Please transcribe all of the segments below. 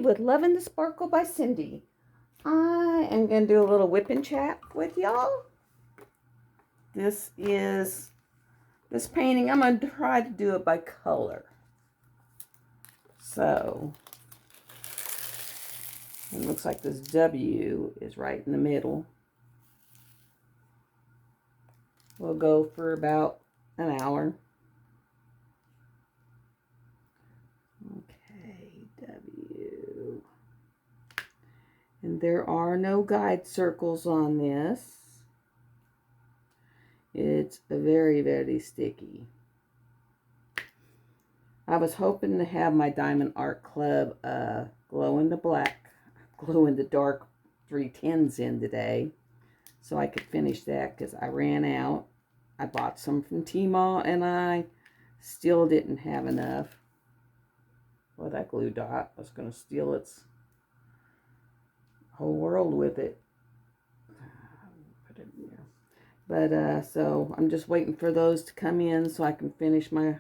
with Lovin' the Sparkle by Cindy. I am going to do a little whip and chat with y'all. This painting, I'm going to try to do it by color. So, it looks like this W is right in the middle. We'll go for about an hour. Okay, W. And there are no guide circles on this. It's very, very sticky. I was hoping to have my Diamond Art Club glow in the dark 310s in today, so I could finish that because I ran out. I bought some from Tmall and I still didn't have enough. Well, that glue dot was going to steal its whole world with it. Put it in there. But so I'm just waiting for those to come in so I can finish my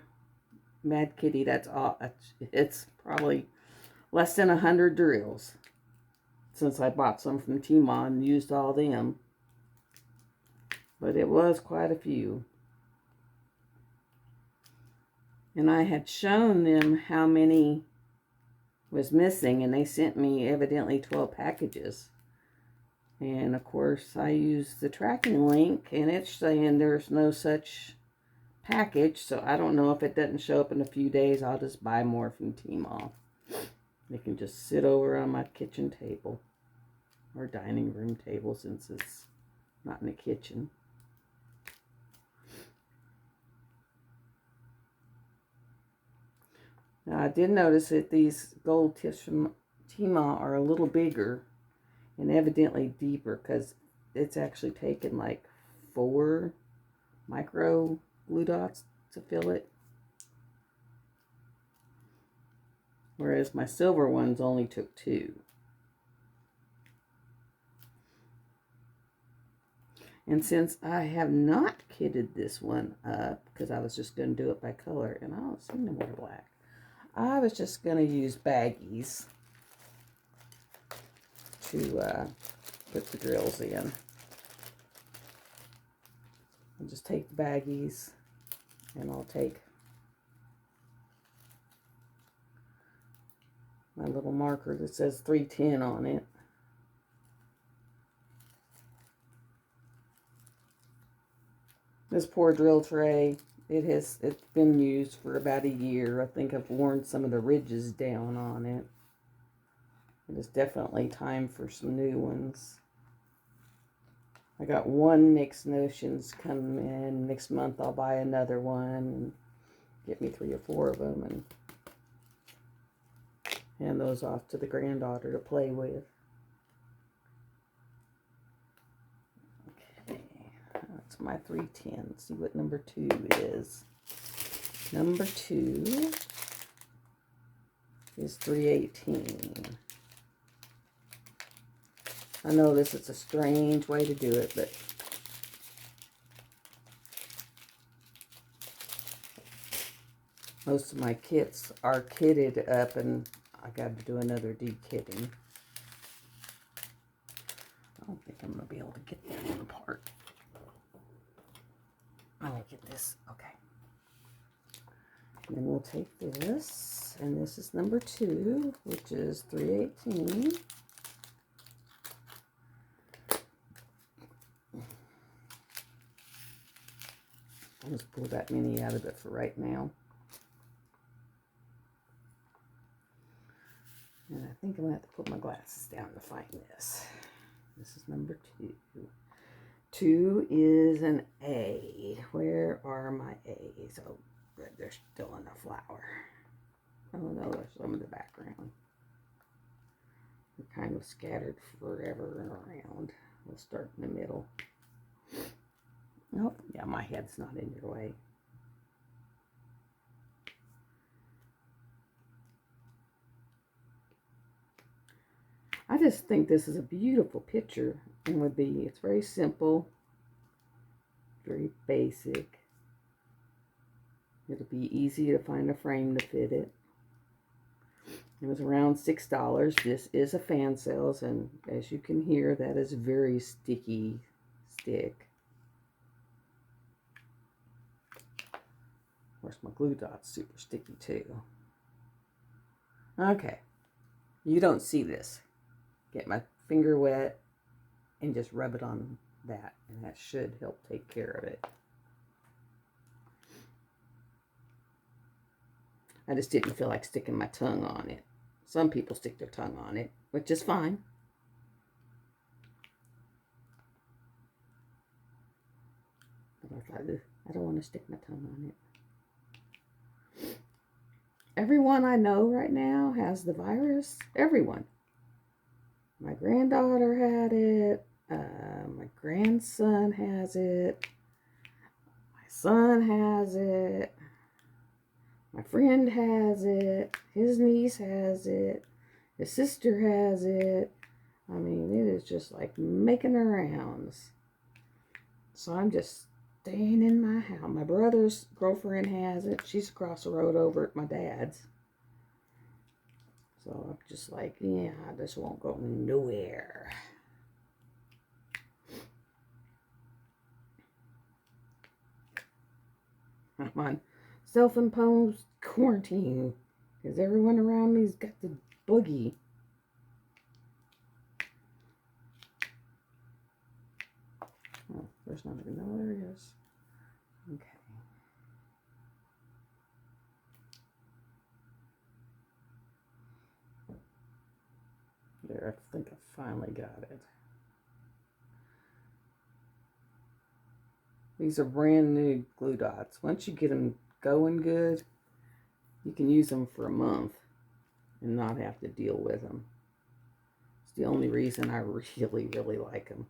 Mad Kitty. That's all. It's probably less than 100 drills since I bought some from Tmall and used all them. But it was quite a few. And I had shown them how many was missing, and they sent me evidently 12 packages. And of course I used the tracking link and it's saying there's no such package, so I don't know if it doesn't show up in a few days. I'll just buy more from Tmall. They can just sit over on my kitchen table or dining room table since it's not in the kitchen. Now I did notice that these gold tips from Tmall are a little bigger and evidently deeper because it's actually taken like 4 micro glue dots to fill it. Whereas my silver ones only took 2. And since I have not kitted this one up, because I was just going to do it by color, and I don't see no more black, I was just going to use baggies to put the drills in. I'll just take the baggies, and I'll take my little marker that says 310 on it. This poor drill tray, it's been used for about a year. I think I've worn some of the ridges down on it. It is definitely time for some new ones. I got one Nick's Notions coming in. Next month I'll buy another one and get me 3 or 4 of them and hand those off to the granddaughter to play with. Okay, that's my 310. Let's see what number 2 is. Number 2 is 318. I know this is a strange way to do it, but most of my kits are kitted up and I got to do another de-kitting. I don't think I'm going to be able to get that one apart. I'm going to get this. Okay. And then we'll take this, and this is number 2, which is 318. I'll just pull that mini out of it for right now. And I think I'm going to have to put my glasses down to find this. This is number 2. 2 is an A. Where are my A's? Oh, good. They're still in the flower. Oh no, there's some in the background. They're kind of scattered forever around. We'll start in the middle. Oh, yeah, my head's not in your way. I just think this is a beautiful picture and it's very simple, very basic. It'll be easy to find a frame to fit it. It was around $6. This is a fan sales, and as you can hear, that is very sticky stick. Of course, my glue dot's super sticky too. Okay, you don't see this. Get my finger wet and just rub it on that, and that should help take care of it. I just didn't feel like sticking my tongue on it. Some people stick their tongue on it, which is fine. But I thought, I don't want to stick my tongue on it. Everyone I know right now has the virus. Everyone. My granddaughter had it. My grandson has it. My son has it. My friend has it. His niece has it. His sister has it. I mean, it is just like making the rounds. So I'm just staying in my house. My brother's girlfriend has it. She's across the road over at my dad's. So I'm just like, yeah, this won't go nowhere. I'm on self-imposed quarantine because everyone around me's got the boogie. Oh, there's not even, no, there it is. Okay. There, I think I finally got it. These are brand new glue dots. Once you get them going good, you can use them for a month and not have to deal with them. It's the only reason I really, really like them.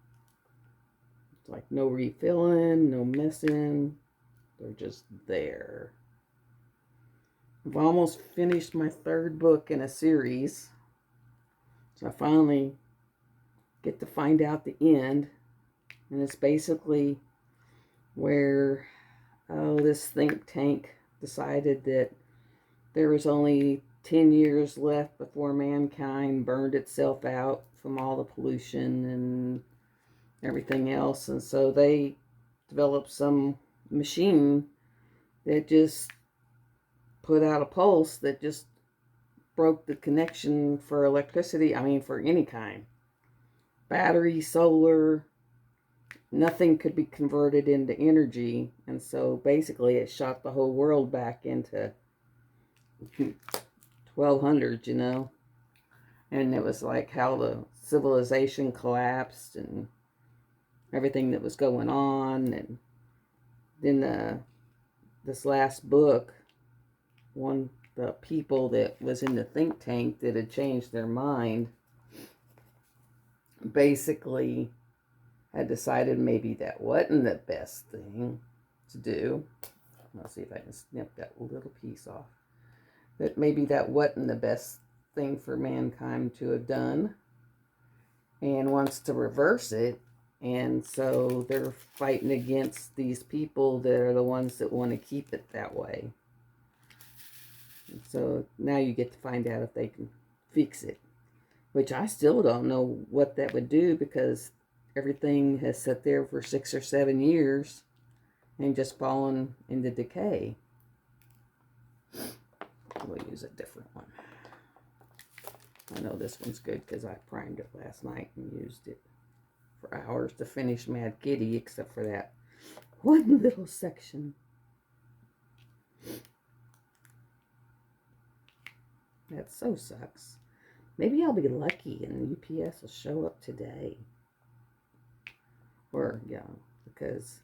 It's like no refilling, no messing. They're just there. I've almost finished my third book in a series. So I finally get to find out the end. And it's basically where, this think tank decided that there was only 10 years left before mankind burned itself out from all the pollution and everything else. And so they developed some machine that just put out a pulse that just broke the connection for electricity. I mean, for any kind. Battery, solar, nothing could be converted into energy. And so basically it shot the whole world back into 1200, you know. And it was like how the civilization collapsed and everything that was going on. And then this last book, the people that was in the think tank that had changed their mind basically had decided maybe that wasn't the best thing to do. Let's see if I can snip that little piece off. That maybe that wasn't the best thing for mankind to have done, and wants to reverse it. And so they're fighting against these people that are the ones that want to keep it that way. And so now you get to find out if they can fix it, which I still don't know what that would do, because everything has sat there for 6 or 7 years and just fallen into decay. We'll use a different one. I know this one's good because I primed it last night and used it for hours to finish Mad Kitty, except for that one little section. That so sucks. Maybe I'll be lucky and UPS will show up today. Or, yeah, because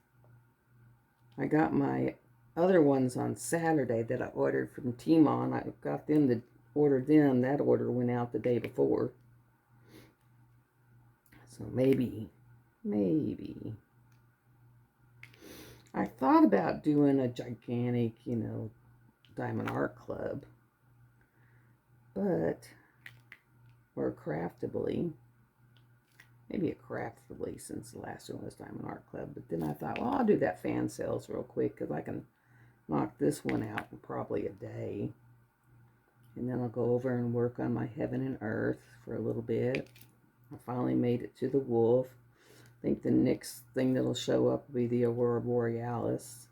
I got my other ones on Saturday that I ordered from Tmon. I got them to order them. That order went out the day before. So maybe. I thought about doing a gigantic, Diamond Art Club. But, or craftably. Maybe a craftably, since the last one was Diamond Art Club. But then I thought, well, I'll do that fan sales real quick, because I can knock this one out in probably a day. And then I'll go over and work on my heaven and earth for a little bit. I finally made it to the wolf. I think the next thing that'll show up will be the Aurora Borealis.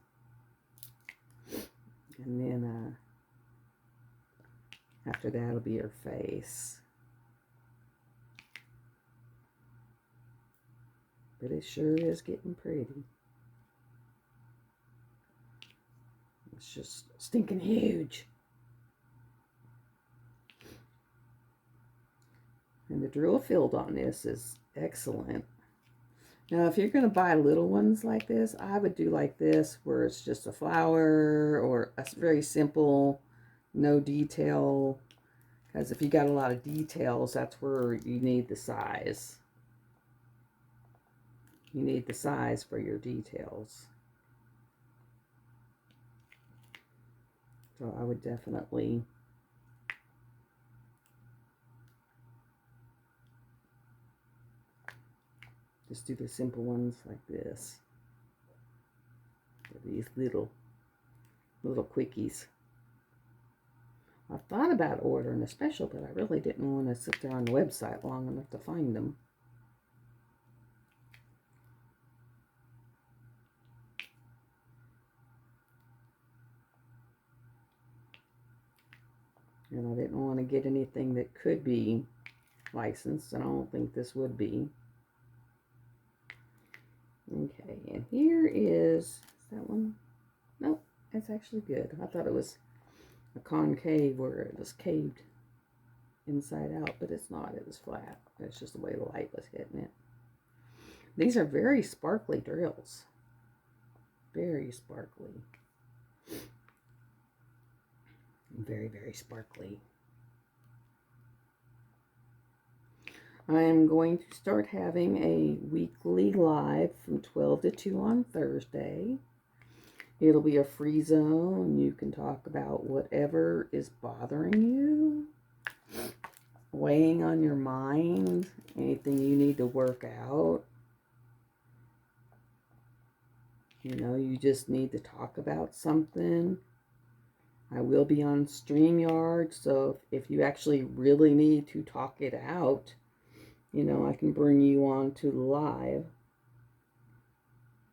And then after that will be her face. But it sure is getting pretty. It's just stinking huge. And the drill field on this is excellent. Now, if you're going to buy little ones like this, I would do like this, where it's just a flower or a very simple, no detail. Because if you got a lot of details, that's where you need the size. You need the size for your details. So I would definitely just do the simple ones like this. These little quickies. I thought about ordering a special, but I really didn't want to sit there on the website long enough to find them. And I didn't want to get anything that could be licensed, and I don't think this would be. Okay, and here is that one? Nope, it's actually good. I thought it was a concave where it was caved inside out, but it's not. It was flat. It's just the way the light was hitting it. These are very sparkly drills. Very sparkly. Very, very sparkly. I am going to start having a weekly live from 12 to 2 on Thursday. It'll be a free zone. You can talk about whatever is bothering you, weighing on your mind, anything you need to work out. You know, you just need to talk about something. I will be on StreamYard, so if you actually really need to talk it out, you know, I can bring you on to the live.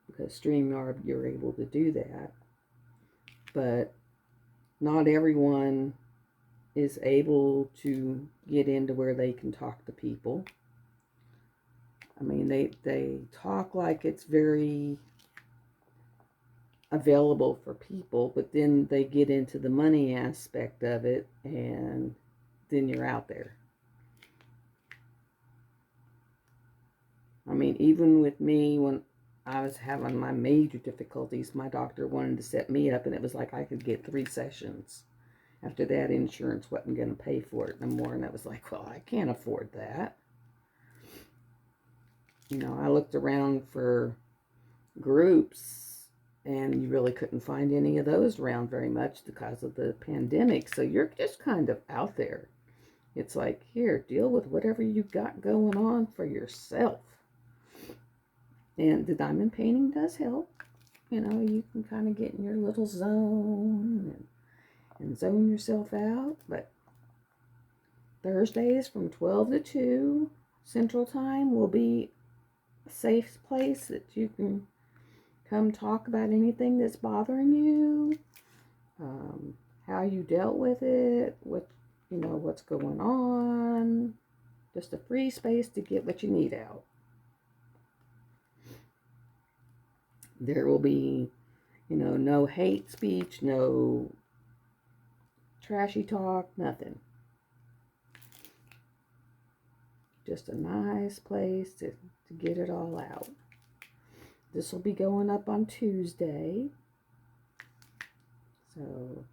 Because StreamYard, you're able to do that. But not everyone is able to get into where they can talk to people. I mean, they talk like it's very available for people, but then they get into the money aspect of it, and then you're out there. I mean, even with me, when I was having my major difficulties, my doctor wanted to set me up, and it was like I could get 3 sessions. After that, insurance wasn't going to pay for it no more, and I was like, well, I can't afford that. You know, I looked around for groups, and you really couldn't find any of those around very much because of the pandemic. So you're just kind of out there. It's like, here, deal with whatever you got going on for yourself. And the diamond painting does help. You know, you can kind of get in your little zone and zone yourself out. But Thursdays from 12 to 2 Central Time will be a safe place that you can come talk about anything that's bothering you, how you dealt with it, you know, what's going on. Just a free space to get what you need out. There will be, you know, no hate speech, no trashy talk, nothing. Just a nice place to get it all out. This will be going up on Tuesday. So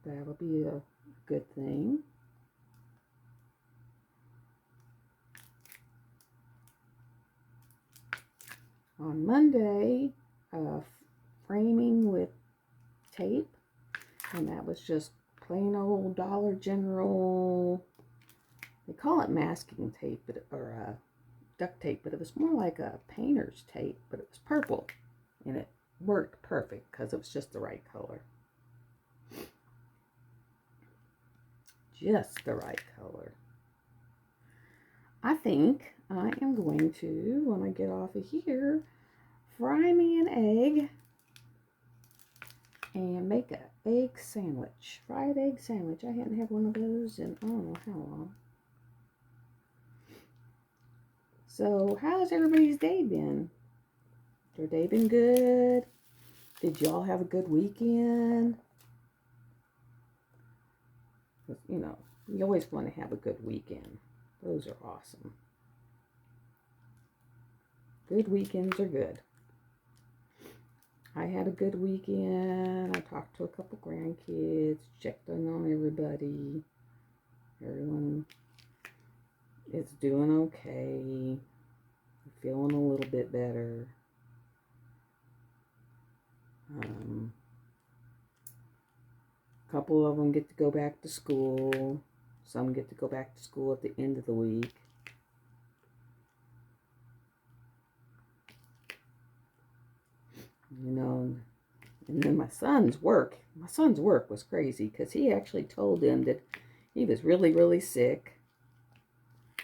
that'll be a good thing. On Monday, framing with tape. And that was just plain old Dollar General. They call it masking tape, or duct tape, but it was more like a painter's tape, but it was purple in it. worked perfect because it was just the right color. Just the right color. I think I am going to, when I get off of here, fry me an egg and make an egg sandwich. Fried egg sandwich. I hadn't had one of those in I don't know how long. So, how's everybody's day been? Their day been good? Did y'all have a good weekend? You know, you always want to have a good weekend. Those are awesome. Good weekends are good. I had a good weekend. I talked to a couple grandkids, checked in on everybody. Everyone is doing okay. Feeling a little bit better. A couple of them get to go back to school. Some get to go back to school at the end of the week. You know, and then my son's work was crazy because he actually told them that he was really, really sick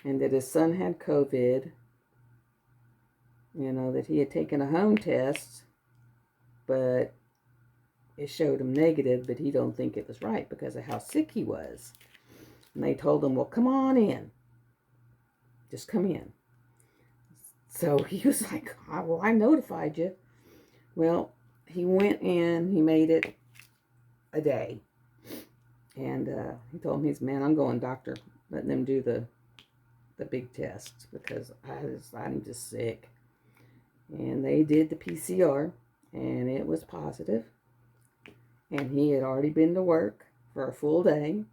and that his son had COVID. You know, that he had taken a home test, but it showed him negative, but he don't think it was right because of how sick he was. And they told him, well, come on in. Just come in. So he was like, well, I notified you. Well, he went in, he made it a day. And he told me, man, I'm going doctor, letting them do the big test because I'm just sick. And they did the PCR, and it was positive. And he had already been to work for a full day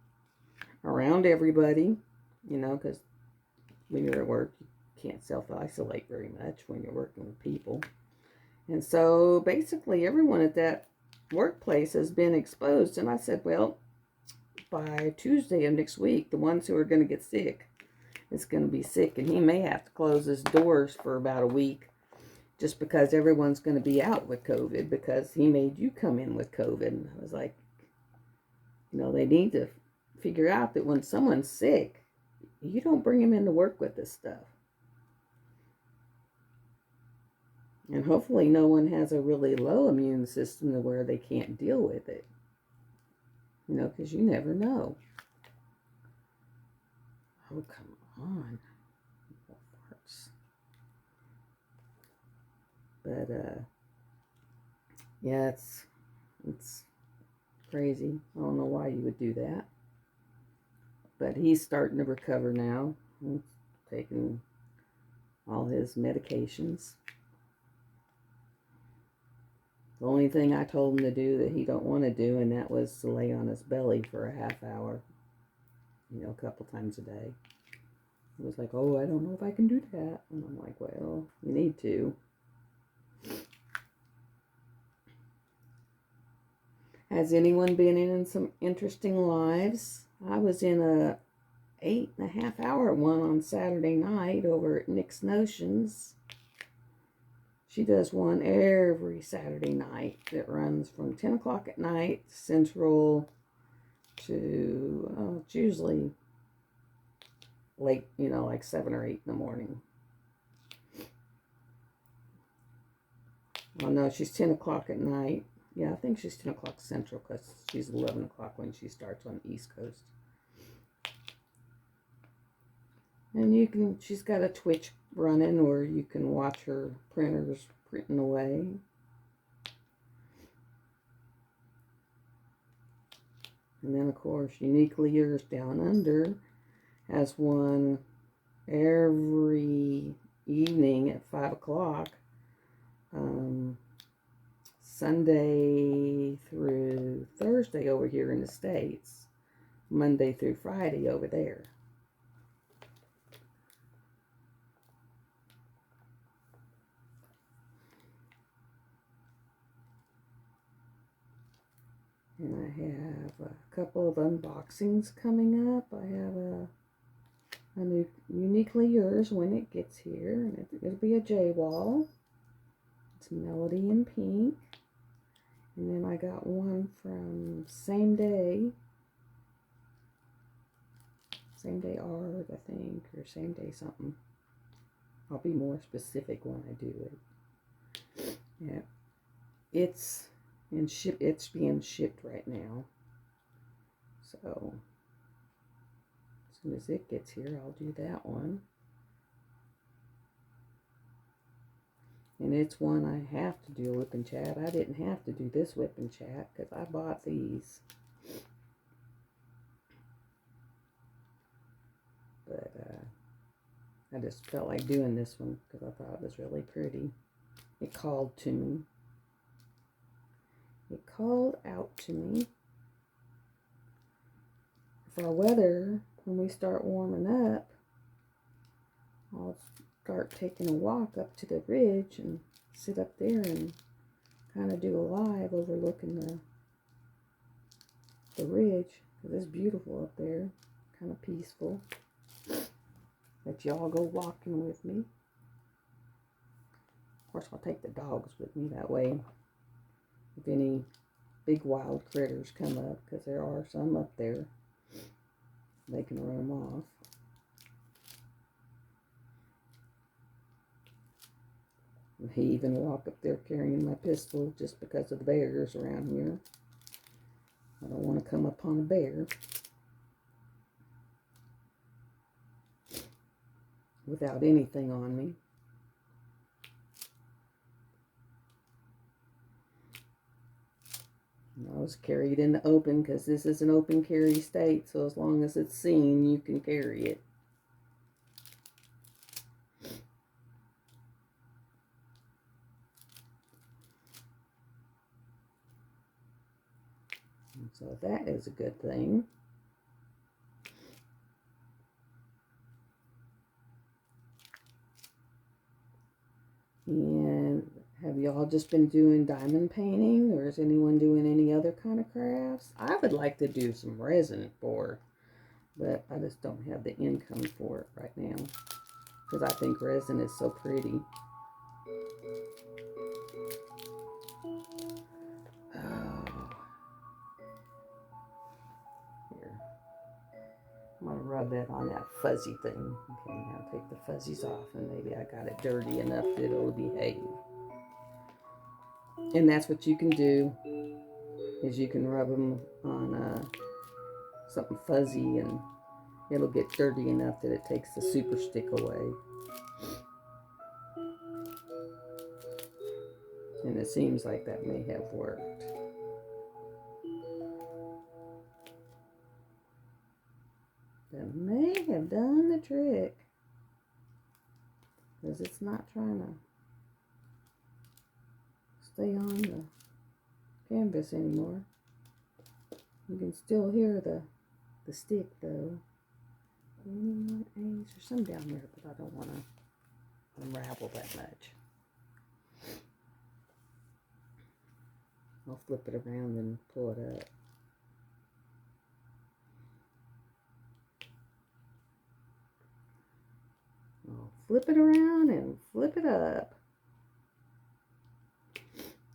around everybody, you know, because when you're at work, you can't self-isolate very much when you're working with people. And so basically everyone at that workplace has been exposed. And I said, well, by Tuesday of next week, the ones who are going to get sick is going to be sick. And he may have to close his doors for about a week just because everyone's going to be out with COVID because he made you come in with COVID. And I was like, you know, they need to figure out that when someone's sick, you don't bring them into work with this stuff. And hopefully no one has a really low immune system to where they can't deal with it. You know, because you never know. Oh, come on. Farts. But, yeah, it's crazy. I don't know why you would do that. But he's starting to recover now. He's taking all his medications. The only thing I told him to do that he don't want to do, and that was to lay on his belly for a half hour. You know, a couple times a day. He was like, oh, I don't know if I can do that. And I'm like, well, you need to. Has anyone been in some interesting lives? I was in a 8.5 hour one on Saturday night over at Nick's Notions. She does one every Saturday night that runs from 10 o'clock at night Central to, it's usually late, you know, like 7 or 8 in the morning. Oh no, she's 10 o'clock at night. Yeah, I think she's 10 o'clock Central because she's 11 o'clock when she starts on the East Coast. And she's got a Twitch running where you can watch her printers printing away. And then, of course, Uniquely Yours Down Under has one every evening at 5 o'clock. Sunday through Thursday over here in the States. Monday through Friday over there. And I have a couple of unboxings coming up. I have a new Uniquely Yours when it gets here. And it'll be a J-Wall. It's Melody in pink. And then I got one from Same Day Art, I think, or Same Day something. I'll be more specific when I do it. Yeah, it's being shipped right now. So as soon as it gets here, I'll do that one. And it's one I have to do a Wip and Chat. I didn't have to do this Wip and Chat because I bought these. But I just felt like doing this one because I thought it was really pretty. It called to me. It called out to me. For our weather, when we start warming up, I'll start taking a walk up to the ridge and sit up there and kind of do a live overlooking the ridge, because it's beautiful up there, kind of peaceful. Let y'all go walking with me. Of course, I'll take the dogs with me, that way if any big wild critters come up, because there are some up there, they can run them off. I even walk up there carrying my pistol just because of the bears around here. I don't want to come upon a bear without anything on me. And I always carry it in the open because this is an open carry state, so as long as it's seen, you can carry it. And so that is a good thing. And have y'all just been doing diamond painting, or is anyone doing any other kind of crafts? I would like to do some resin but I just don't have the income for it right now, because I think resin is so pretty. Oh. Here. I'm going to rub that on that fuzzy thing. Okay, now take the fuzzies off, and maybe I got it dirty enough that it'll behave. And that's what you can do, is you can rub them on something fuzzy, and it'll get dirty enough that it takes the super stick away. And it seems like that may have worked. That may have done the trick, because it's not trying to stay on the canvas anymore. You can still hear the stick though. There's some down there, but I don't want to unravel that much. I'll flip it around and pull it up. I'll flip it around and flip it up.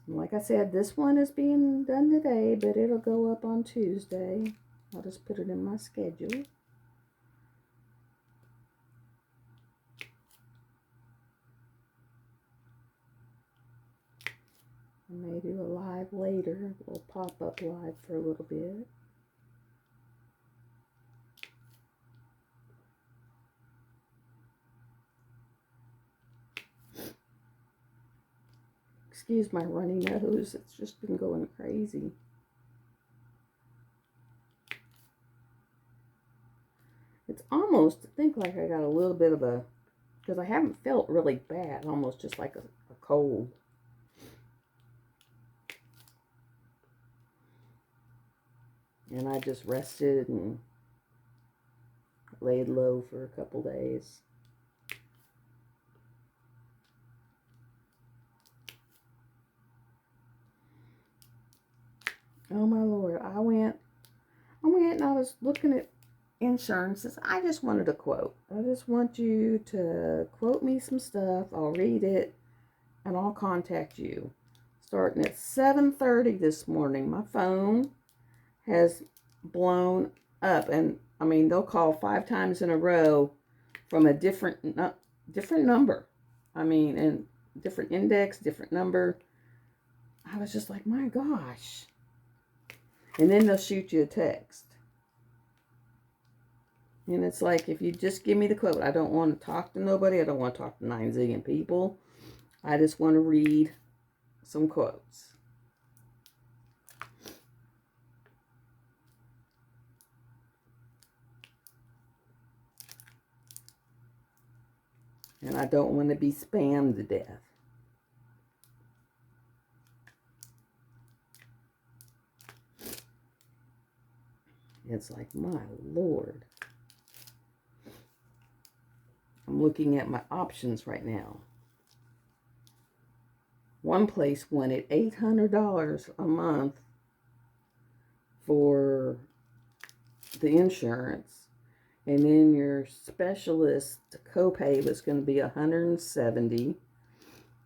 And like I said, this one is being done today, but it'll go up on Tuesday. I'll just put it in my schedule. I may do a live later. We'll pop up live for a little bit. Excuse my runny nose. It's just been going crazy. It's almost, I think, like I got a little bit of a, because I haven't felt really bad, almost just like a cold. And I just rested and laid low for a couple days. Oh my Lord, I went and I was looking at insurances. I just wanted a quote. I just want you to quote me some stuff. I'll read it and I'll contact you. starting at 7:30 this morning. My phone has blown up, and I mean, they'll call 5 times in a row from a different number. I mean, and different index, different number. I was just like, my gosh. And then they'll shoot you a text. And it's like, if you just give me the quote, I don't want to talk to nobody. I don't want to talk to 9 zillion people. I just want to read some quotes. And I don't want to be spammed to death. It's like, my Lord. I'm looking at my options right now. One place wanted $800 a month for the insurance. And then your specialist copay was going to be $170.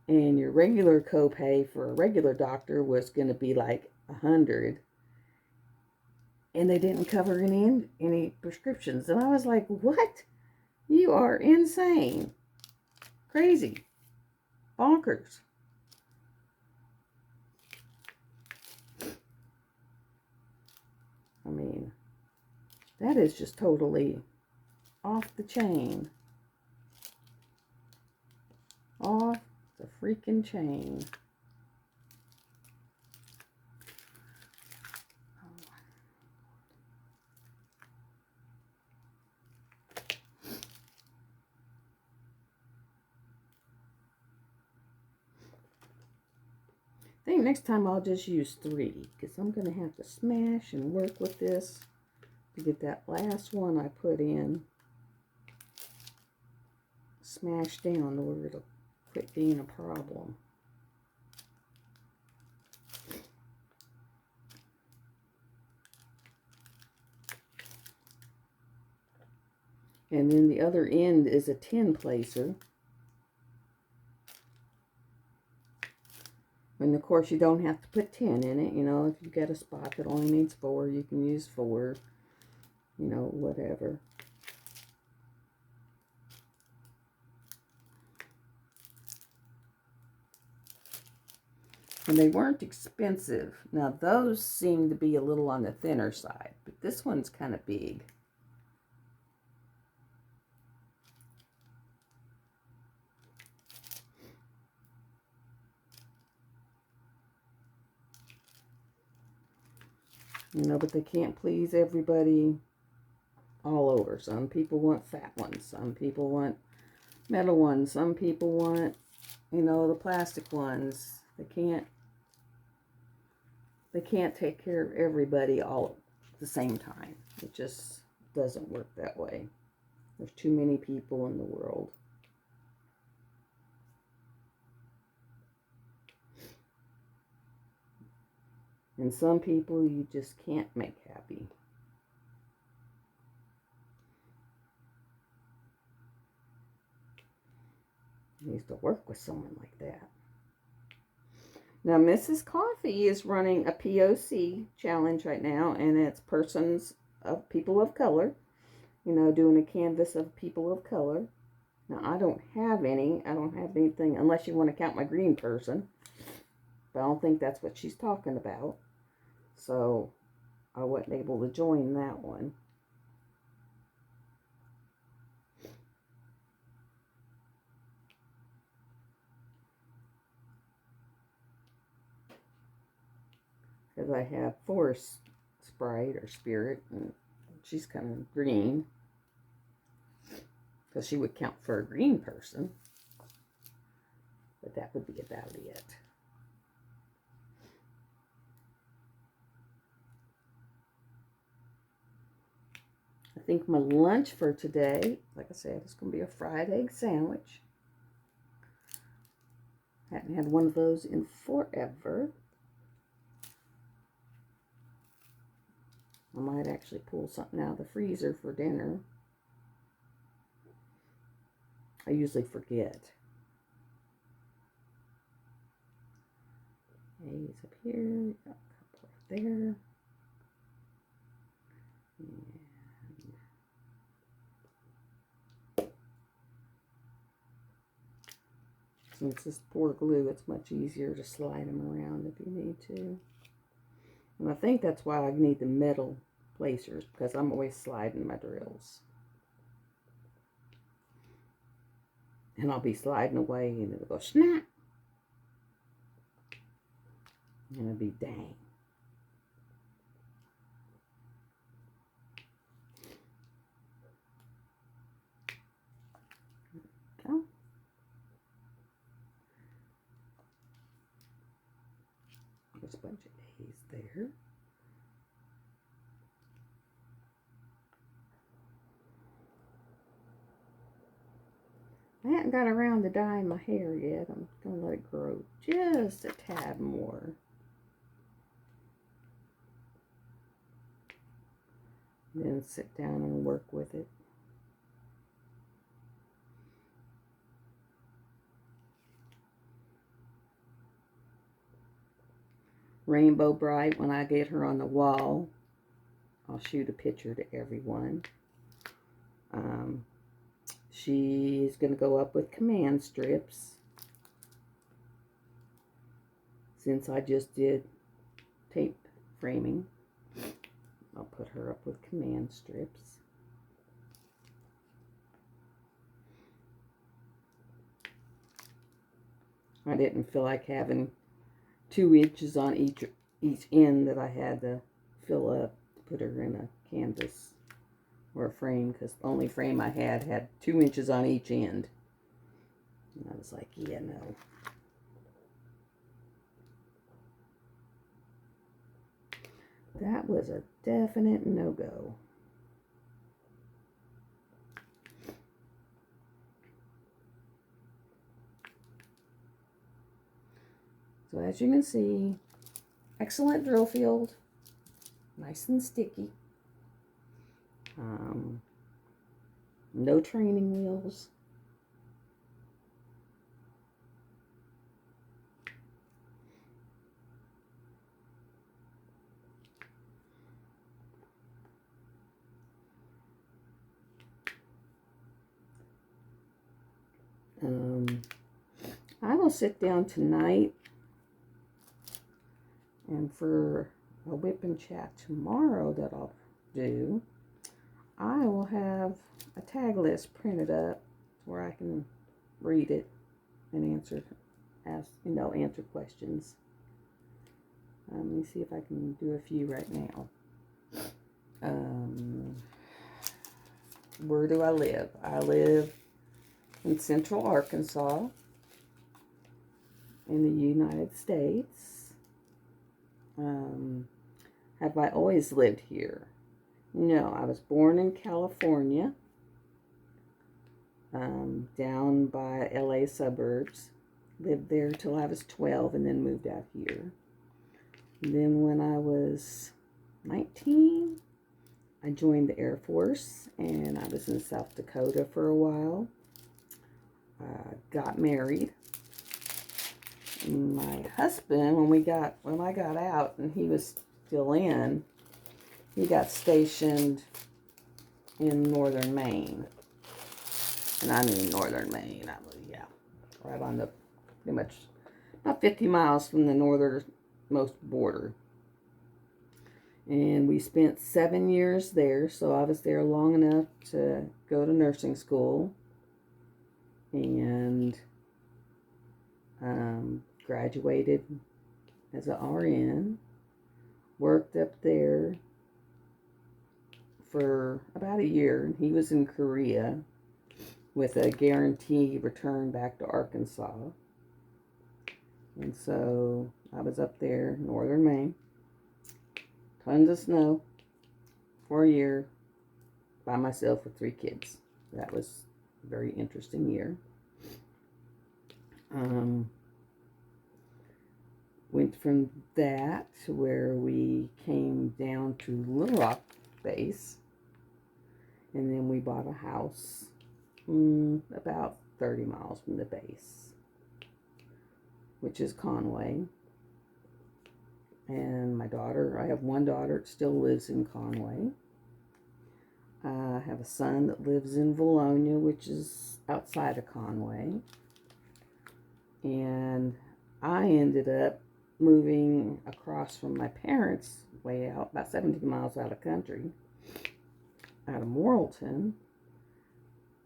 And your regular copay for a regular doctor was going to be like $100. And they didn't cover any prescriptions. And I was like, what? You are insane. Crazy. Bonkers. I mean, that is just totally off the chain. Off the freaking chain. I think next time I'll just use 3, because I'm going to have to smash and work with this to get that last one I put in smashed down to where it'll quit being a problem. And then the other end is a 10 placer. And of course you don't have to put 10 in it. You know, if you've got a spot that only needs 4, you can use 4. You know, whatever. And they weren't expensive. Now those seem to be a little on the thinner side, but this one's kind of big. You know, but they can't please everybody all over. Some people want fat ones. Some people want metal ones. Some people want, you know, the plastic ones. They can't take care of everybody all at the same time. It just doesn't work that way. There's too many people in the world. And some people you just can't make happy. I used to work with someone like that. Now, Mrs. Coffee is running a POC challenge right now, and it's people of color. You know, doing a canvas of people of color. Now, I don't have any. I don't have anything, unless you want to count my green person. But I don't think that's what she's talking about. So, I wasn't able to join that one. Because I have Forest Sprite or Spirit, and she's kind of green. Because she would count for a green person. But that would be about it. I think my lunch for today, like I said, is going to be a fried egg sandwich. Hadn't had one of those in forever. I might actually pull something out of the freezer for dinner. I usually forget. A's up here, got a couple up there. And since this pour glue, it's much easier to slide them around if you need to. And I think that's why I need the metal placers, because I'm always sliding my drills. And I'll be sliding away and it'll go snap. And it'll be dang. Okay. There's a bunch of A's there. I haven't got around to dyeing my hair yet. I'm going to let it grow just a tad more. Then sit down and work with it. Rainbow Bright, when I get her on the wall, I'll shoot a picture to everyone. She's going to go up with command strips. Since I just did tape framing, I'll put her up with command strips. I didn't feel like having 2 inches on each end that I had to fill up to put her in a canvas or a frame, because the only frame I had 2 inches on each end. And I was like, yeah, no. That was a definite no-go. So as you can see, excellent drill field, nice and sticky. No training wheels. I will sit down tonight, and for a Wip and Chat tomorrow that I'll do, I will have a tag list printed up where I can read it and answer questions. Let me see if I can do a few right now. Where do I live? I live in Central Arkansas in the United States. Have I always lived here? No, I was born in California, down by LA suburbs. Lived there till I was 12 and then moved out here. And then when I was 19, I joined the Air Force, and I was in South Dakota for a while. Got married. And my husband, when I got out and he was still in, he got stationed in northern Maine. And I mean northern Maine. Right on the, pretty much, about 50 miles from the northernmost border. And we spent 7 years there, so I was there long enough to go to nursing school. And graduated as an RN. Worked up there for about a year. He was in Korea with a guarantee return back to Arkansas. And so I was up there, northern Maine. Tons of snow for a year by myself with 3 kids. That was a very interesting year. Went from that to where we came down to Little Rock base. And then we bought a house about 30 miles from the base, which is Conway. And my daughter, I have one daughter that still lives in Conway. I have a son that lives in Valonia, which is outside of Conway. And I ended up moving across from my parents way out, about 17 miles out of country, out of Morrilton.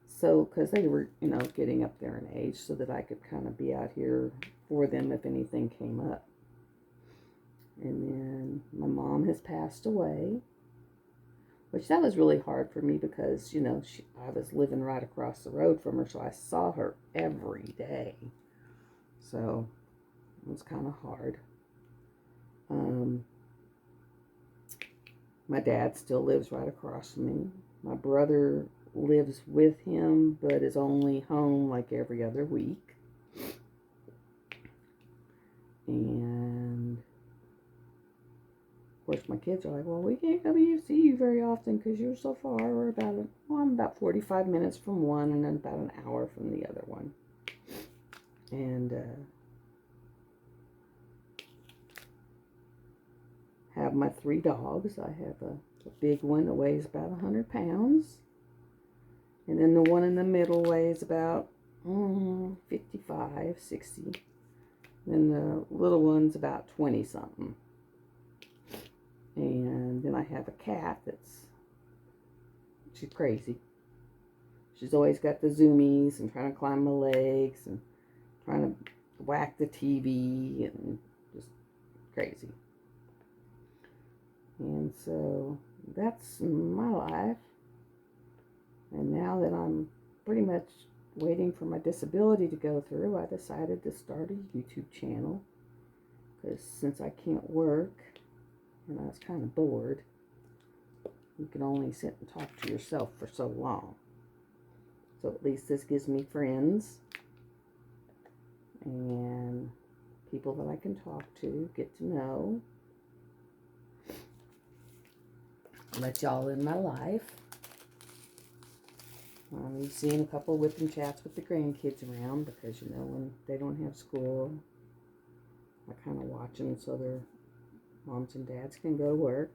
So, because they were, getting up there in age, so that I could kind of be out here for them if anything came up. And then my mom has passed away, which that was really hard for me because, I was living right across the road from her, so I saw her every day. So it was kind of hard. My dad still lives right across from me. My brother lives with him, but is only home like every other week. And of course, my kids are like, well, we can't come see you very often because you're so far. I'm about 45 minutes from one and then about an hour from the other one. And have my 3 dogs. I have a big one that weighs about 100 pounds. And then the one in the middle weighs about 55, 60. And the little one's about 20 something. And then I have a cat she's crazy. She's always got the zoomies and trying to climb my legs and trying to whack the TV and just crazy. And so that's my life. And now that I'm pretty much waiting for my disability to go through, I decided to start a YouTube channel. Because since I can't work, and I was kind of bored, you can only sit and talk to yourself for so long. So at least this gives me friends and people that I can talk to, get to know, let y'all in my life. You've seen a couple of Wip and Chats with the grandkids around because, when they don't have school, I kind of watch them so their moms and dads can go to work.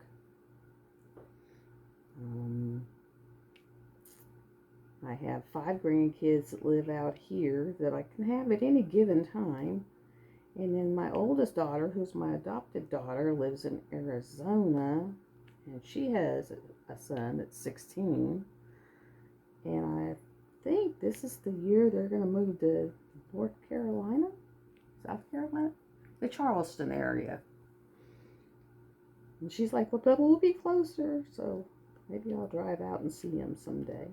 I have 5 grandkids that live out here that I can have at any given time. And then my oldest daughter, who's my adopted daughter, lives in Arizona. And she has a son that's 16. And I think this is the year they're going to move to North Carolina? South Carolina? The Charleston area. And she's like, well, Bubba will be closer. So maybe I'll drive out and see him someday.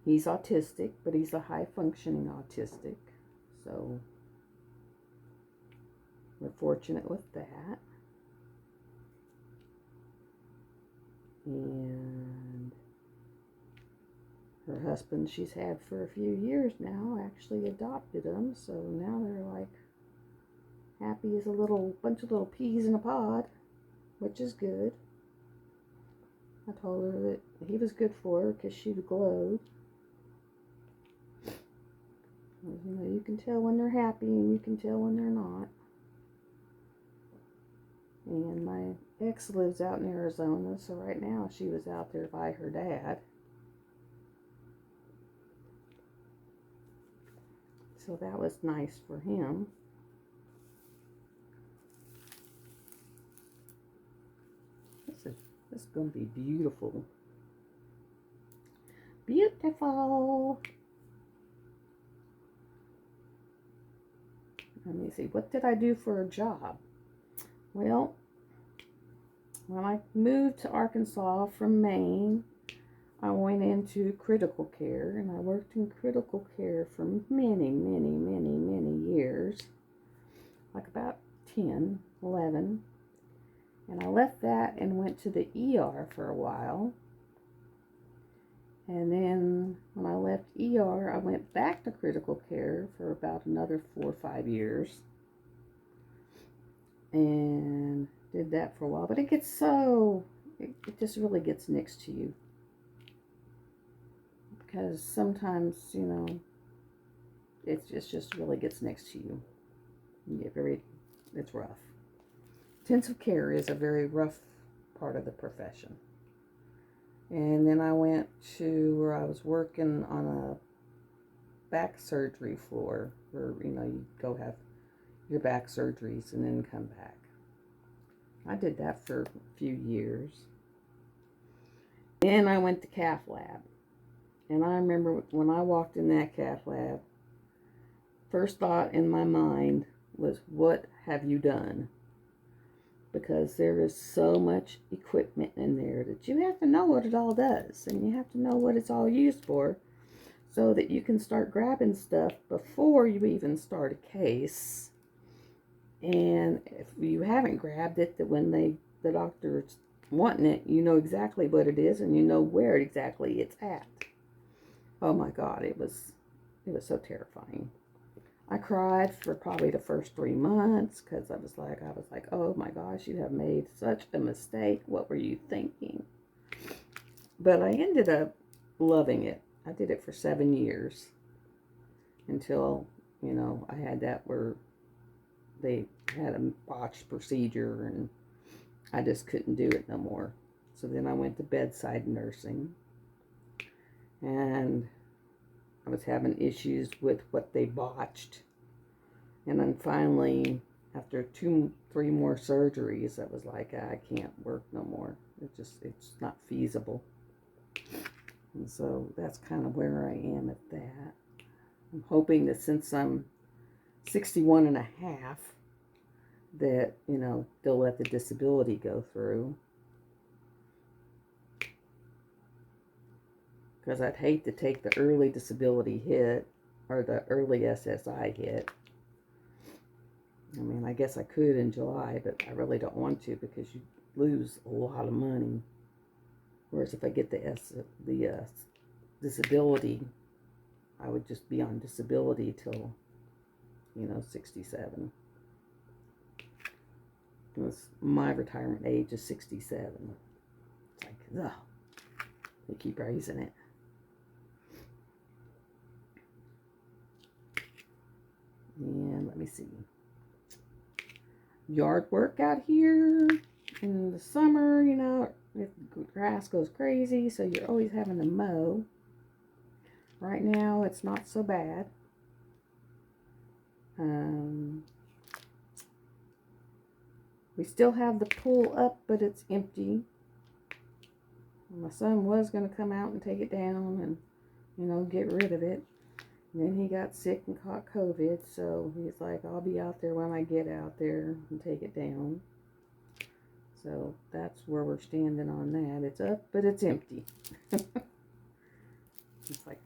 He's autistic, but he's a high-functioning autistic. So we're fortunate with that. And her husband she's had for a few years now actually adopted him. So now they're like happy as a bunch of little peas in a pod, which is good. I told her that he was good for her because she glowed. You can tell when they're happy and you can tell when they're not. And my ex lives out in Arizona, so right now she was out there by her dad. So that was nice for him. This is going to be beautiful. Beautiful. Let me see. What did I do for a job? Well, when I moved to Arkansas from Maine, I went into critical care, and I worked in critical care for many, many, many, many years, like about 10, 11. And I left that and went to the ER for a while. And then when I left ER, I went back to critical care for about another 4 or 5 years. And did that for a while. But it gets it just really gets next to you. Because sometimes, just really gets next to you. You get it's rough. Intensive care is a very rough part of the profession. And then I went to where I was working on a back surgery floor where, you go have your back surgeries and then come back. I did that for a few years. Then I went to cath lab. And I remember when I walked in that cath lab, first thought in my mind was, what have you done? Because there is so much equipment in there that you have to know what it all does. And you have to know what it's all used for so that you can start grabbing stuff before you even start a case. And if you haven't grabbed it, that when the doctor's wanting it, you know exactly what it is and you know where exactly it's at. Oh my God, it was so terrifying. I cried for probably the first 3 months because I was like, oh my gosh, you have made such a mistake. What were you thinking? But I ended up loving it. I did it for 7 years until, I had that where they had a botched procedure and I just couldn't do it no more. So then I went to bedside nursing, and I was having issues with what they botched. And then finally, after 2-3 more surgeries, I was like, I can't work no more. It's not feasible. And so that's kind of where I am at that. I'm hoping that since I'm 61 and a half, that, they'll let the disability go through. Because I'd hate to take the early disability hit or the early SSI hit. I mean, I guess I could in July, but I really don't want to because you lose a lot of money. Whereas if I get the disability, I would just be on disability till, 67. Because my retirement age is 67. It's like, ugh, they keep raising it. And let me see. Yard work out here in the summer, if the grass goes crazy, so you're always having to mow. Right now, it's not so bad. We still have the pool up, but it's empty. My son was going to come out and take it down and, get rid of it. And then he got sick and caught COVID, so he's like, I'll be out there when I get out there and take it down. So that's where we're standing on that. It's up, but it's empty. It's like,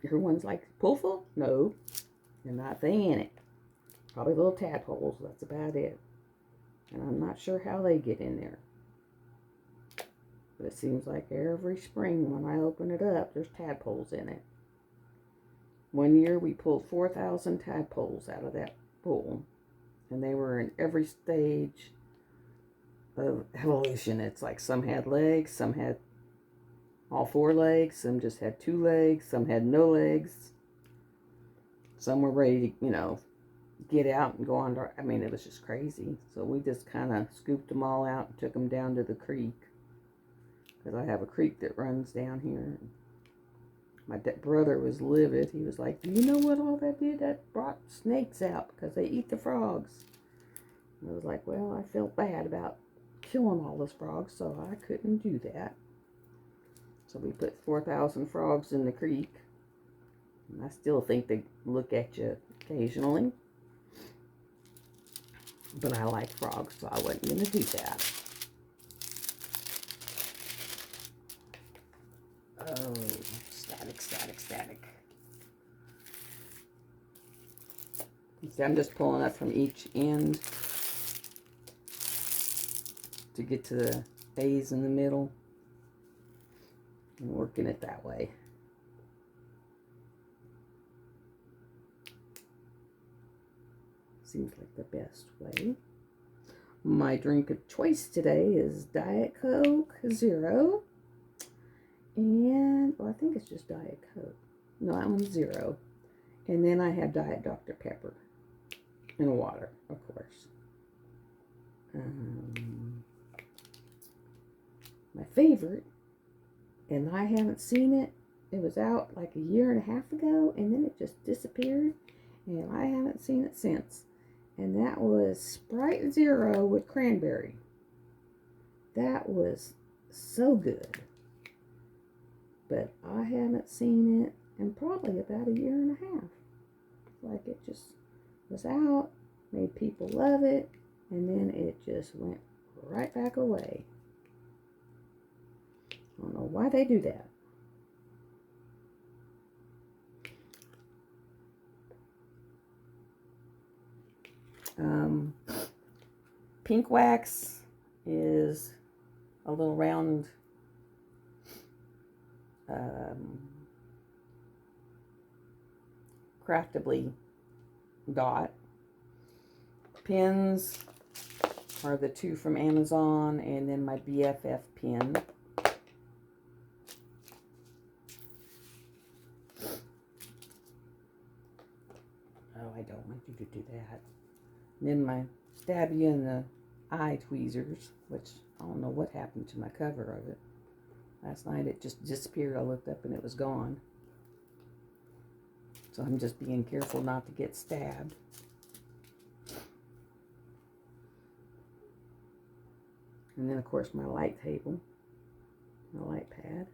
Everyone's like, pool full? No, there's not a thing in it. Probably little tadpoles, that's about it. And I'm not sure how they get in there. But it seems like every spring when I open it up, there's tadpoles in it. One year we pulled 4,000 tadpoles out of that pool. And they were in every stage of evolution. It's like some had legs, some had all 4 legs, some just had 2 legs, some had no legs. Some were ready to, get out and go on. I mean, it was just crazy. So we just kind of scooped them all out and took them down to the creek. Because I have a creek that runs down here. My brother was livid. He was like, do you know what all that did? That brought snakes out because they eat the frogs. And I was like, well, I felt bad about killing all those frogs, so I couldn't do that. So we put 4,000 frogs in the creek. And I still think they look at you occasionally. But I like frogs, so I wasn't going to do that. Oh, static. See, I'm just pulling up from each end to get to the A's in the middle and working it that way. Seems like the best way. My drink of choice today is Diet Coke Zero. And, well, I think it's just Diet Coke. No, that one's 0. And then I have Diet Dr. Pepper. And water, of course. My favorite, and I haven't seen it. It was out like a year and a half ago, and then it just disappeared, and I haven't seen it since. And that was Sprite Zero with cranberry. That was so good. But I haven't seen it in probably about a year and a half. Like it just was out, made people love it, and then it just went right back away. I don't know why they do that. Pink wax is a little round craftable dot. Pins are the 2 from Amazon, and then my BFF pin. Oh, I don't want you to do that. And then my stab you in the eye tweezers, which I don't know what happened to my cover of it. Last night it just disappeared. I looked up and it was gone. So I'm just being careful not to get stabbed. And then of course my light table, my light pad,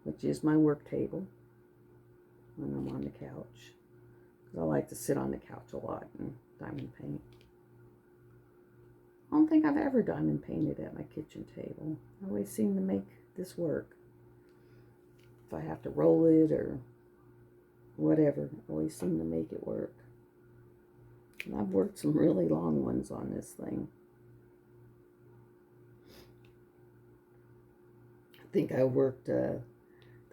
which is my work table when I'm on the couch. Because I like to sit on the couch a lot and diamond paint. I don't think I've ever diamond painted at my kitchen table. I always seem to make this work. If I have to roll it or whatever, I always seem to make it work. And I've worked some really long ones on this thing. I think I worked the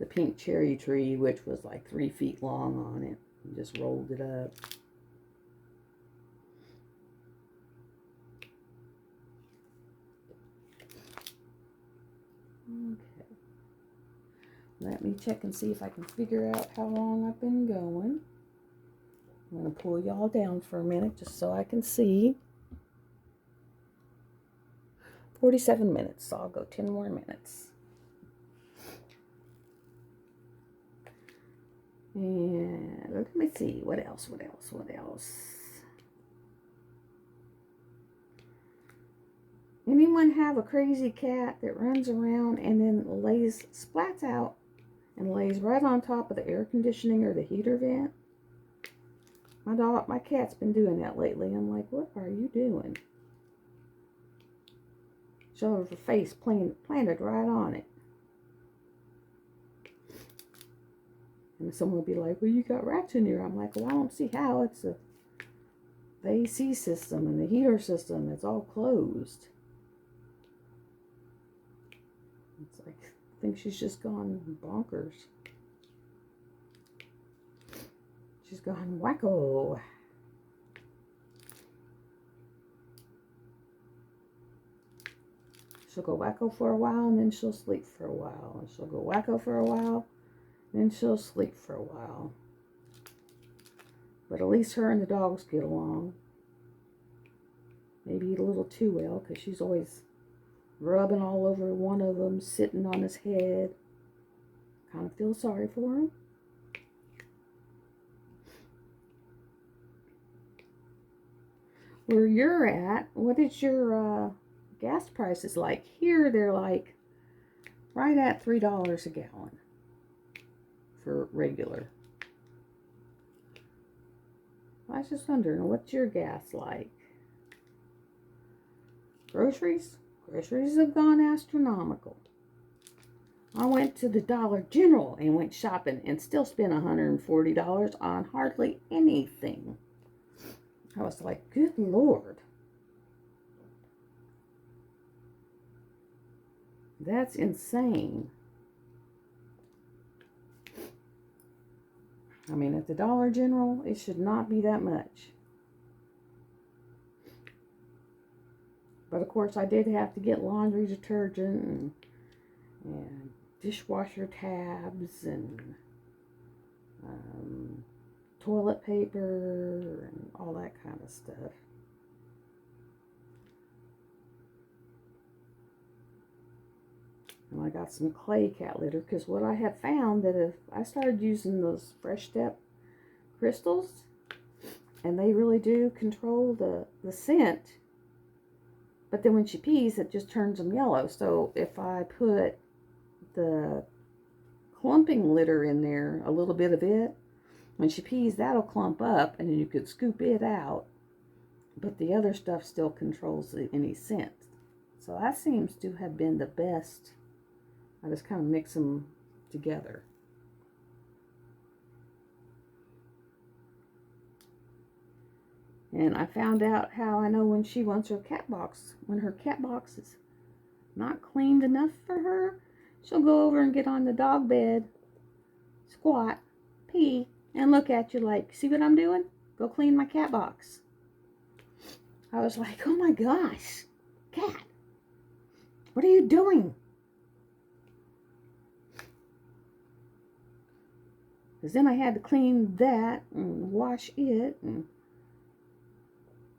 pink cherry tree, which was like 3 feet long on it, and just rolled it up. Okay. Let me check and see if I can figure out how long I've been going. I'm going to pull y'all down for a minute just so I can see. 47 minutes, so I'll go 10 more minutes. And let me see, what else? Anyone have a crazy cat that runs around and then splats out and lays right on top of the air conditioning or the heater vent? My cat's been doing that lately. I'm like, what are you doing? She'll have her face planted right on it. And someone will be like, well, you got rats in here. I'm like, well, I don't see how. It's the AC system and the heater system. It's all closed. It's like, I think she's just gone bonkers. She's gone wacko. She'll go wacko for a while, and then she'll sleep for a while. And she'll go wacko for a while, and then she'll sleep for a while. But at least her and the dogs get along. Maybe a little too well, because she's always rubbing all over one of them, sitting on his head. Kind of feel sorry for him. Where you're at, what is your gas prices like? Here they're like right at $3 a gallon for regular. I was just wondering, what's your gas like? Groceries? Groceries have gone astronomical. I went to the Dollar General and went shopping and still spent $140 on hardly anything. I was like, good Lord. That's insane. I mean, at the Dollar General, it should not be that much. But of course, I did have to get laundry detergent and dishwasher tabs and toilet paper, and all that kind of stuff. And I got some clay cat litter, because what I have found that if I started using those Fresh Step crystals, and they really do control the scent, but then when she pees, it just turns them yellow. So if I put the clumping litter in there, a little bit of it, when she pees, that'll clump up, and then you could scoop it out, but the other stuff still controls any scent. So that seems to have been the best. I just kind of mix them together. And I found out how I know when she wants her cat box. When her cat box is not cleaned enough for her, she'll go over and get on the dog bed, squat, pee, and look at you like, see what I'm doing? Go clean my cat box. I was like, oh my gosh, cat, what are you doing? Because then I had to clean that and wash it and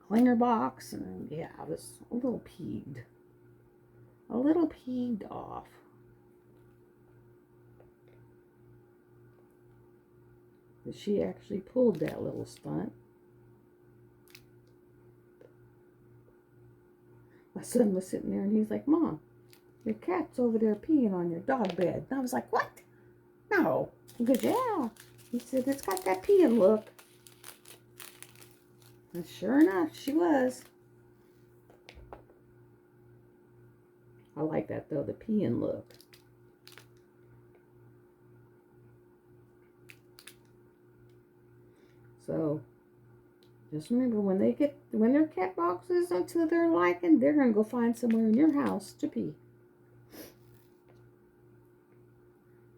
clean her box. And yeah, I was a little peeved. A little peeved off. But she actually pulled that little stunt. My son was sitting there and he's like, Mom, your cat's over there peeing on your dog bed. And I was like, what? No. He goes, yeah. He said, it's got that peeing look. And sure enough, she was. I like that though, the peeing look. So, just remember, when their cat boxes are to their liking, they're going to go find somewhere in your house to pee.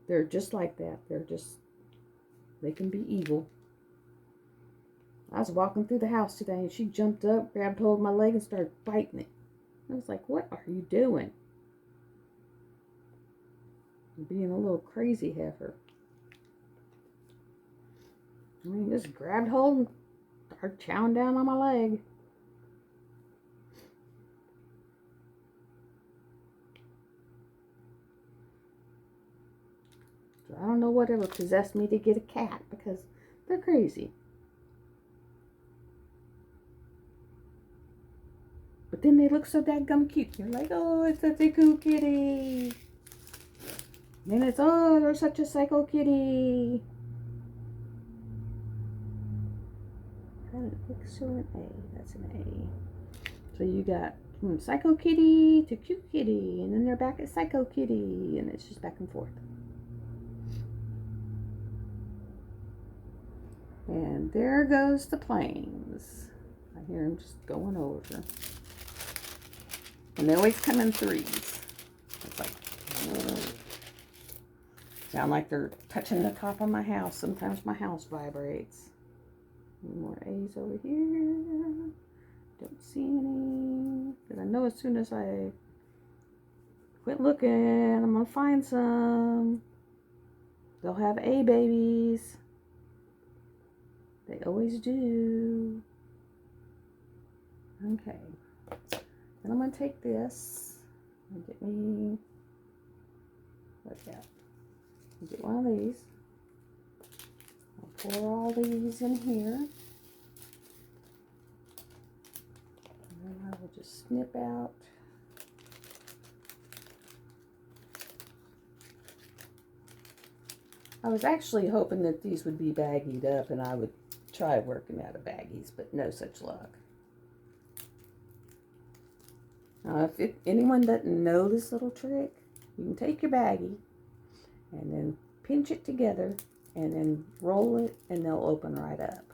They're just like that. They can be evil. I was walking through the house today and she jumped up, grabbed hold of my leg and started biting it. I was like, what are you doing? You're being a little crazy heifer. I mean, just grabbed hold and started chowing down on my leg. So I don't know whatever possessed me to get a cat, because they're crazy. But then they look so dadgum cute. You're like, oh, it's such a cool kitty. Then it's, oh, they're such a psycho kitty. Is that an X or an A? That's an A. So you got psycho kitty to cute kitty, and then they're back at psycho kitty, and it's just back and forth. And there goes the planes. I hear them just going over. And they always come in threes. It's like, sound like they're touching the top of my house. Sometimes my house vibrates. More A's over here. Don't see any. Because I know as soon as I quit looking, I'm going to find some. They'll have A babies. They always do. Okay. Then I'm going to take this and get me, what's that? Get one of these. I'll pour all these in here. And then I will just snip out. I was actually hoping that these would be baggied up and I would try working out of baggies, but no such luck. Now, if anyone doesn't know this little trick, you can take your baggie and then pinch it together and then roll it and they'll open right up.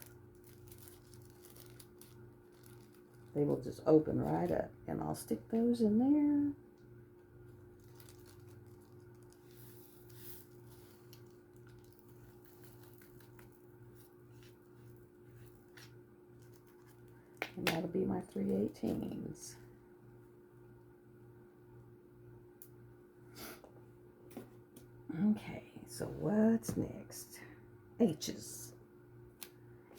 They will just open right up. And I'll stick those in there. And that'll be my 3/18s. Okay, so what's next? H's.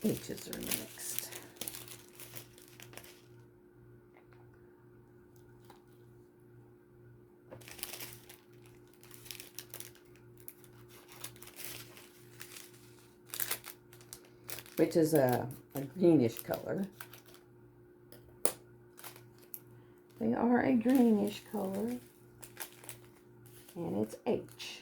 H's are mixed. Which is a greenish color. They are a greenish color. And it's H.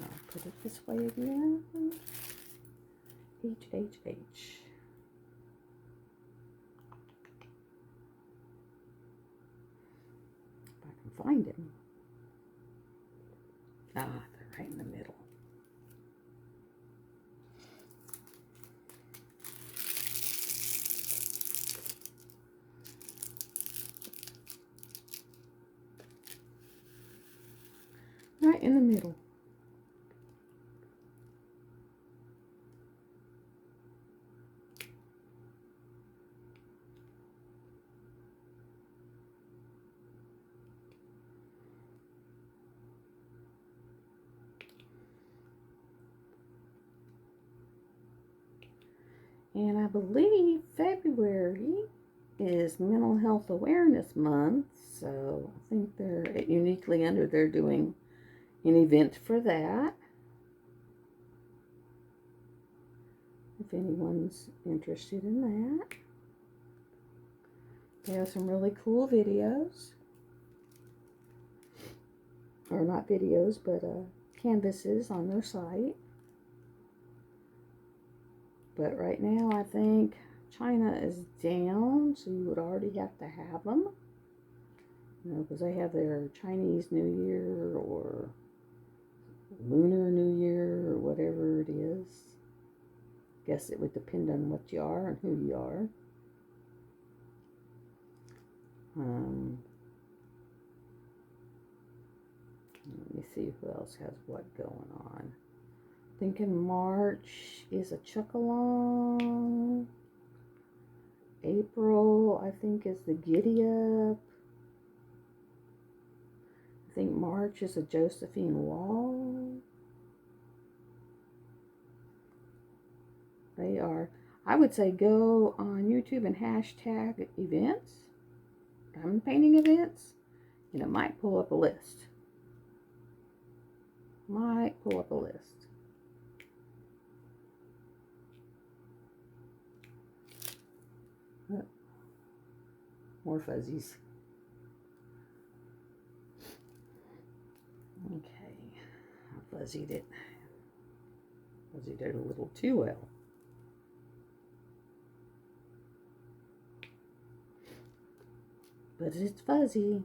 I'll put it this way again. H, H, H. If I can find him. Ah, they're right in the middle. Right in the middle. And I believe February is Mental Health Awareness Month, so I think they're uniquely under there doing an event for that. If anyone's interested in that. They have some really cool videos. Or not videos, but canvases on their site. But right now, I think China is down, so you would already have to have them. You know, because they have their Chinese New Year or Lunar New Year or whatever it is. Guess it would depend on what you are and who you are. Let me see who else has what going on. I think in March is a Chuck-along. April, I think, is the Giddy Up. I think March is a Josephine Wall. They are, I would say, go on YouTube and hashtag events, diamond painting events, and it might pull up a list. Might pull up a list. Oh, more fuzzies. Okay, I fuzzied it. Fuzzied it a little too well. But it's fuzzy.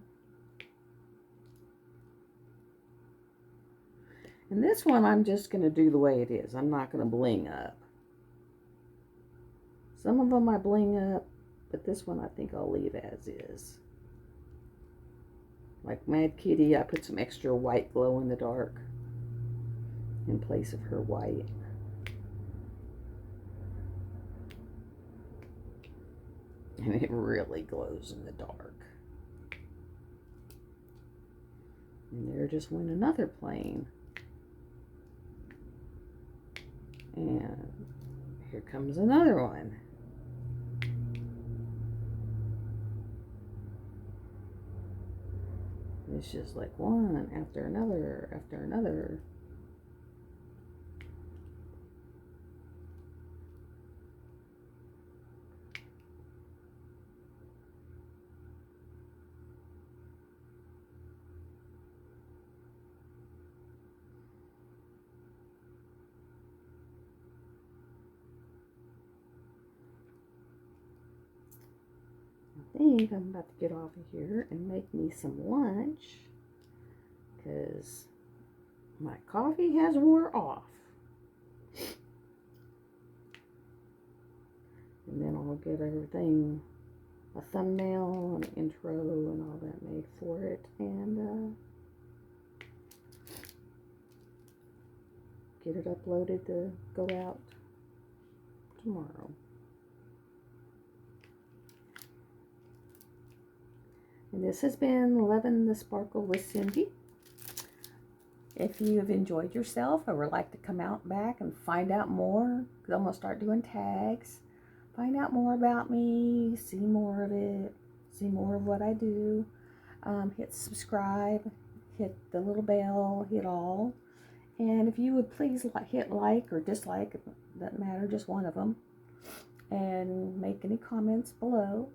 And this one I'm just going to do the way it is. I'm not going to bling up. Some of them I bling up, but this one I think I'll leave as is. Like Mad Kitty, I put some extra white glow in the dark in place of her white. And it really glows in the dark. And there just went another plane. And here comes another one. It's just like one after another after another. I think I'm about to get off of here and make me some lunch because my coffee has wore off. And then I'll get everything, a thumbnail and an intro and all that made for it, and get it uploaded to go out tomorrow. And this has been Lovin' the Sparkle with Cindy. If you have enjoyed yourself or would like to come out back and find out more, because I'm going to start doing tags, find out more about me, see more of it, see more of what I do, hit subscribe, hit the little bell, hit all. And if you would please hit like or dislike, it doesn't matter, just one of them, and make any comments below,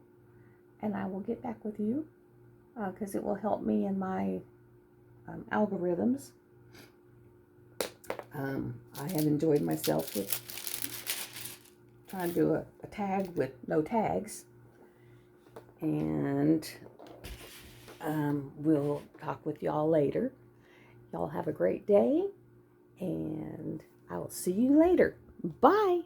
and I will get back with you, because it will help me in my algorithms. I have enjoyed myself with trying to do a tag with no tags, and we'll talk with y'all later. Y'all have a great day, and I will see you later. Bye.